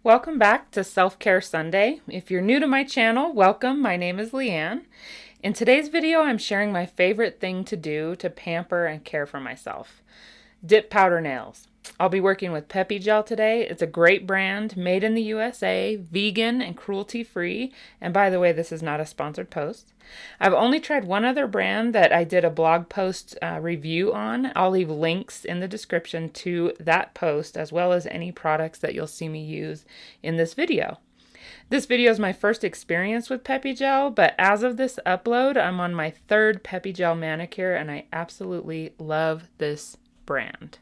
welcome back to Self-Care Sunday. If you're new to my channel, welcome. My name is Leanne. In today's video, I'm sharing my favorite thing to do to pamper and care for myself. Dip powder nails. I'll be working with Peppi Gel today. It's a great brand, made in the USA, vegan and cruelty-free. And by the way, this is not a sponsored post. I've only tried one other brand that I did a blog post review on. I'll leave links in the description to that post, as well as any products that you'll see me use in this video. This video is my first experience with Peppi Gel, but as of this upload, I'm on my third Peppi Gel manicure, and I absolutely love this brand.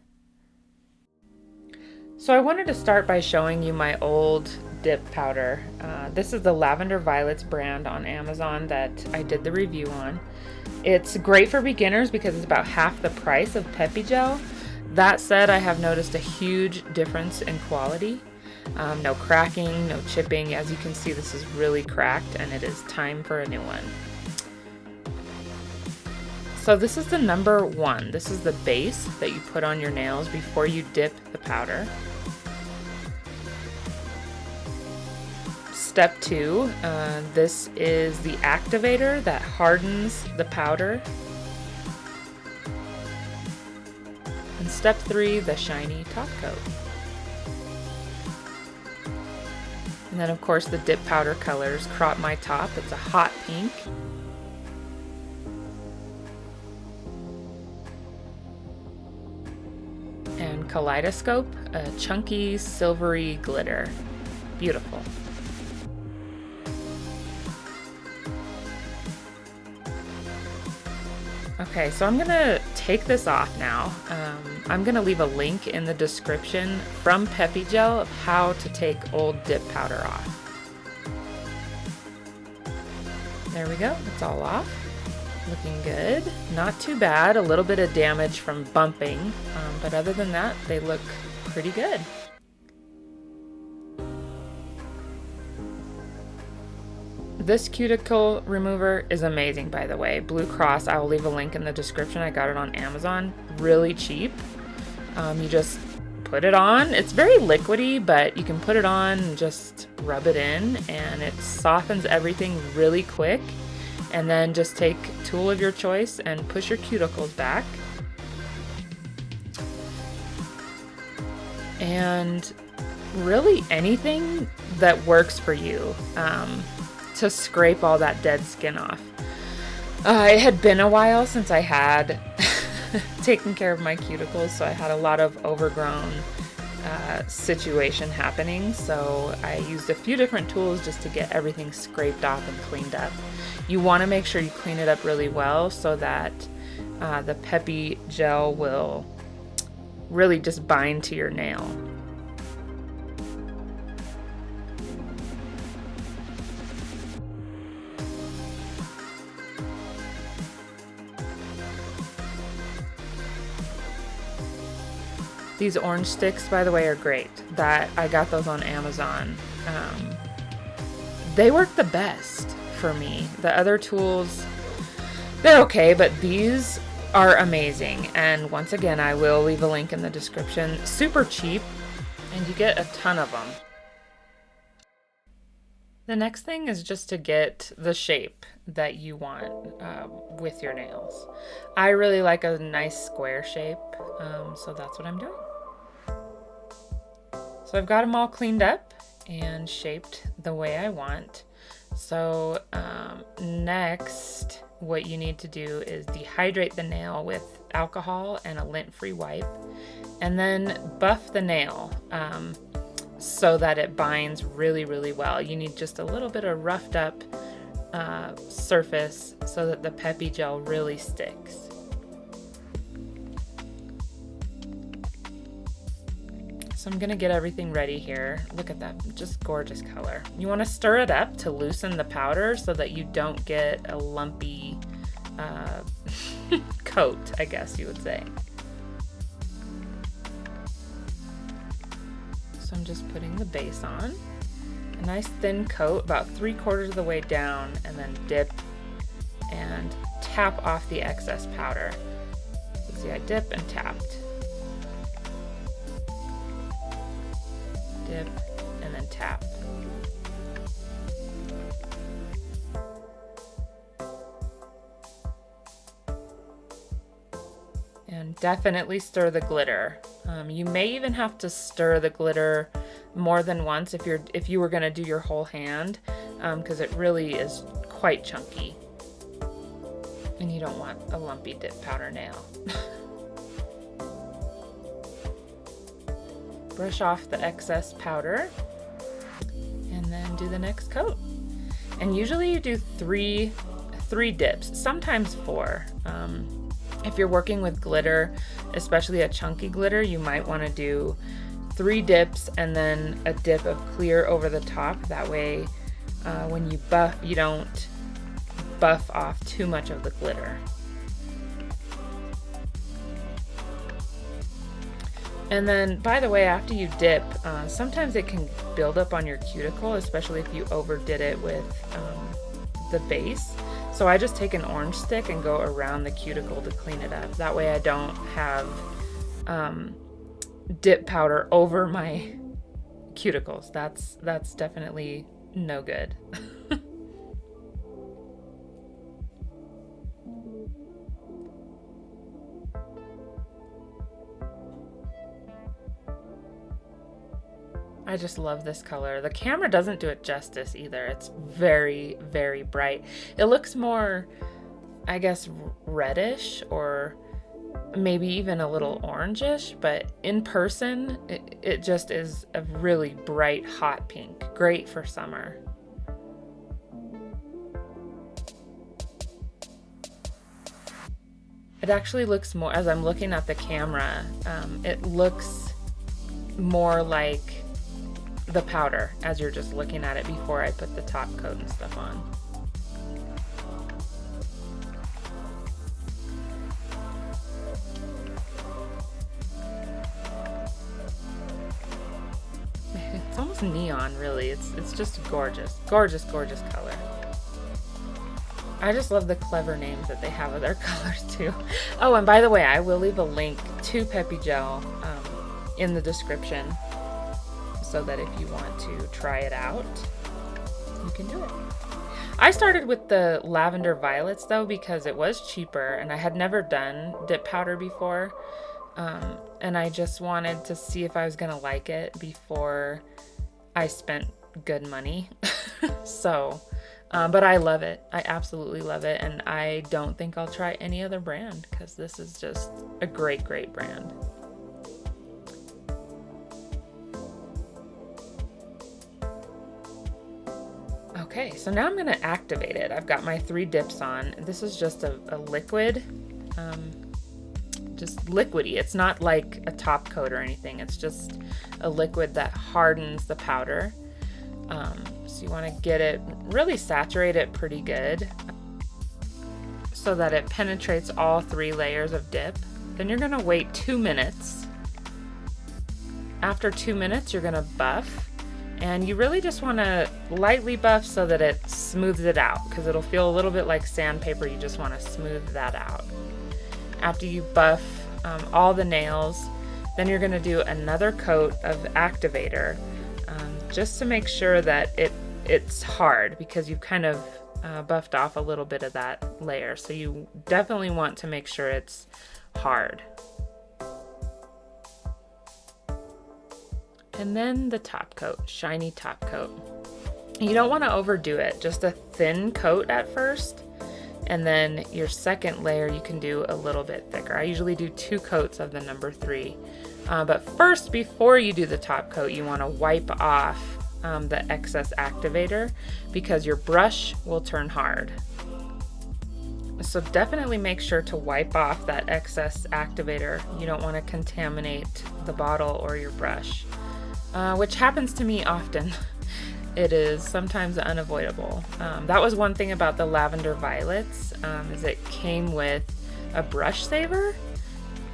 So I wanted to start by showing you my old dip powder. This is the Lavender Violets brand on Amazon that I did the review on. It's great for beginners because it's about half the price of Peppi Gel. That said, I have noticed a huge difference in quality. No cracking, no chipping. As you can see, this is really cracked and it is time for a new one. So this is the number one. This is the base that you put on your nails before you dip the powder. Step 2, this is the activator that hardens the powder. And step 3, the shiny top coat. And then of course the dip powder colors crop my top. It's a hot pink. And kaleidoscope, a chunky silvery glitter. Beautiful. Okay, so I'm gonna take this off now. I'm gonna leave a link in the description from Peppi Gel of how to take old dip powder off. There we go, it's all off. Looking good. Not too bad, a little bit of damage from bumping, but other than that, they look pretty good. This cuticle remover is amazing, by the way. Blue Cross, I will leave a link in the description. I got it on Amazon, really cheap. You just put it on. It's very liquidy, but you can put it on and just rub it in, and it softens everything really quick. And then just take a tool of your choice and push your cuticles back. And really anything that works for you to scrape all that dead skin off. It had been a while since I had taken care of my cuticles, so I had a lot of overgrown situation happening, so I used a few different tools just to get everything scraped off and cleaned up. You want to make sure you clean it up really well so that the Peppi Gel will really just bind to your nail. These orange sticks, by the way, are great. I got those on Amazon. They work the best for me. The other tools, they're okay, but these are amazing. And once again, I will leave a link in the description. Super cheap, and you get a ton of them. The next thing is just to get the shape that you want with your nails. I really like a nice square shape, so that's what I'm doing. So I've got them all cleaned up and shaped the way I want. So next, what you need to do is dehydrate the nail with alcohol and a lint-free wipe, and then buff the nail so that it binds really, really well. You need just a little bit of roughed up surface so that the Peppi Gel really sticks. So I'm gonna get everything ready here. Look at that, just gorgeous color. You wanna stir it up to loosen the powder so that you don't get a lumpy coat, I guess you would say. So I'm just putting the base on. A nice thin coat, about 3/4 of the way down, and then dip and tap off the excess powder. You see, I dip and tapped. Dip and then and tap. And definitely stir the glitter. You may even have to stir the glitter more than once if you were going to do your whole hand, because it really is quite chunky. And you don't want a lumpy dip powder nail. Brush off the excess powder and then do the next coat. And usually you do three dips, sometimes 4. If you're working with glitter, especially a chunky glitter, you might want to do 3 dips and then a dip of clear over the top. That way, when you buff, you don't buff off too much of the glitter. And then, by the way, after you dip, sometimes it can build up on your cuticle, especially if you overdid it with the base. So I just take an orange stick and go around the cuticle to clean it up. That way I don't have dip powder over my cuticles. That's definitely no good. I just love this color. The camera doesn't do it justice either. It's very, very bright. It looks more, I guess, reddish or maybe even a little orangish, but in person, it just is a really bright, hot pink. Great for summer. It actually looks more, as I'm looking at the camera, it looks more like the powder as you're just looking at it before I put the top coat and stuff on. It's almost neon, really. It's just gorgeous, gorgeous, gorgeous color. I just love the clever names that they have of their colors too. Oh, and by the way, I will leave a link to Peppi Gel in the description, so that if you want to try it out, you can do it. I started with the lavender violets though because it was cheaper and I had never done dip powder before, and I just wanted to see if I was gonna like it before I spent good money. So, but I love it. I absolutely love it, and I don't think I'll try any other brand because this is just a great, great brand. Okay, so now I'm going to activate it. I've got my 3 dips on. This is just a liquid, just liquidy. It's not like a top coat or anything. It's just a liquid that hardens the powder. So you want to get it, really saturate it pretty good so that it penetrates all 3 layers of dip. Then you're going to wait 2 minutes. After 2 minutes, you're going to buff. And you really just want to lightly buff so that it smooths it out, because it'll feel a little bit like sandpaper. You just want to smooth that out. After you buff all the nails, then you're going to do another coat of activator just to make sure that it's hard, because you've kind of buffed off a little bit of that layer. So you definitely want to make sure it's hard. And then the top coat, shiny top coat. You don't want to overdo it, just a thin coat at first, and then your second layer you can do a little bit thicker. I usually do 2 coats of the number 3. But first, before you do the top coat, you want to wipe off the excess activator, because your brush will turn hard. So definitely make sure to wipe off that excess activator. You don't want to contaminate the bottle or your brush. Which happens to me often. It is sometimes unavoidable. That was one thing about the lavender violets, is it came with a brush saver.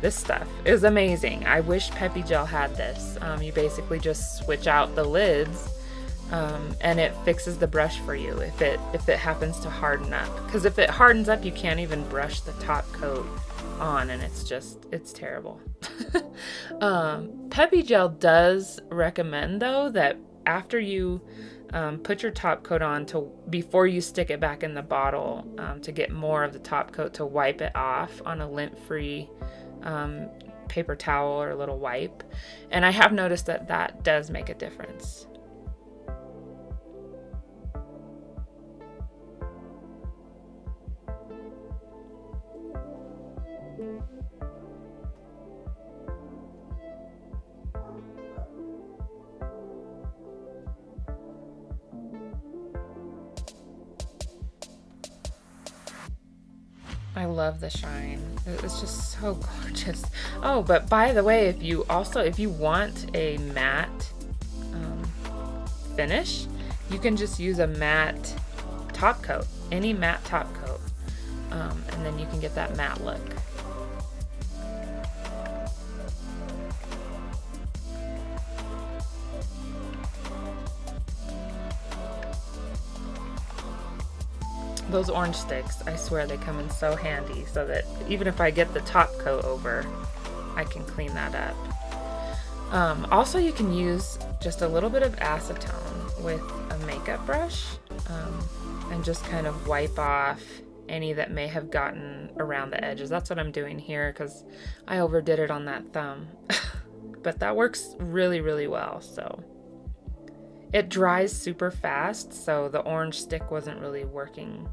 This stuff is amazing. I wish Peppi Gel had this. You basically just switch out the lids, and it fixes the brush for you if it happens to harden up. Because if it hardens up, you can't even brush the top coat on, and it's terrible. Peppi Gel does recommend though that after you put your top coat on, before you stick it back in the bottle, to get more of the top coat, to wipe it off on a lint-free paper towel or a little wipe. And I have noticed that that does make a difference. I love the shine. It's just so gorgeous. Oh, but by the way, if you want a matte finish, you can just use a matte top coat, any matte top coat, and then you can get that matte look. Those orange sticks, I swear they come in so handy, so that even if I get the top coat over, I can clean that up. Also, you can use just a little bit of acetone with a makeup brush, and just kind of wipe off any that may have gotten around the edges. That's what I'm doing here because I overdid it on that thumb. But that works really, really well. So it dries super fast, so the orange stick wasn't really working,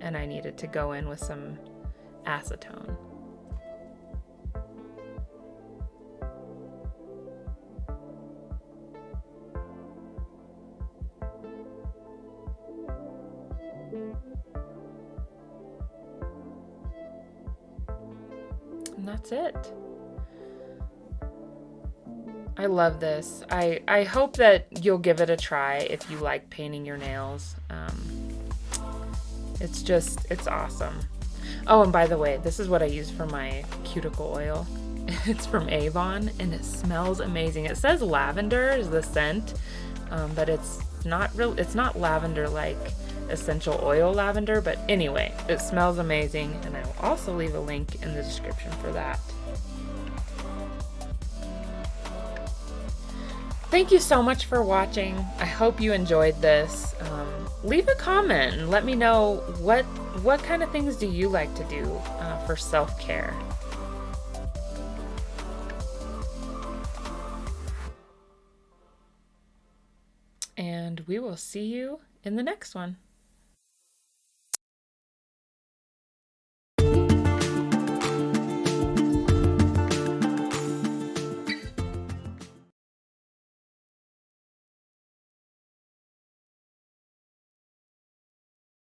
and I needed to go in with some acetone. And that's it. I love this. I hope that you'll give it a try if you like painting your nails. It's awesome. Oh, and by the way, this is what I use for my cuticle oil. It's from Avon, and it smells amazing. It says lavender is the scent, but it's not lavender like essential oil lavender, but anyway, it smells amazing, and I will also leave a link in the description for that. Thank you so much for watching. I hope you enjoyed this. Leave a comment and let me know what kind of things do you like to do for self-care. And we will see you in the next one.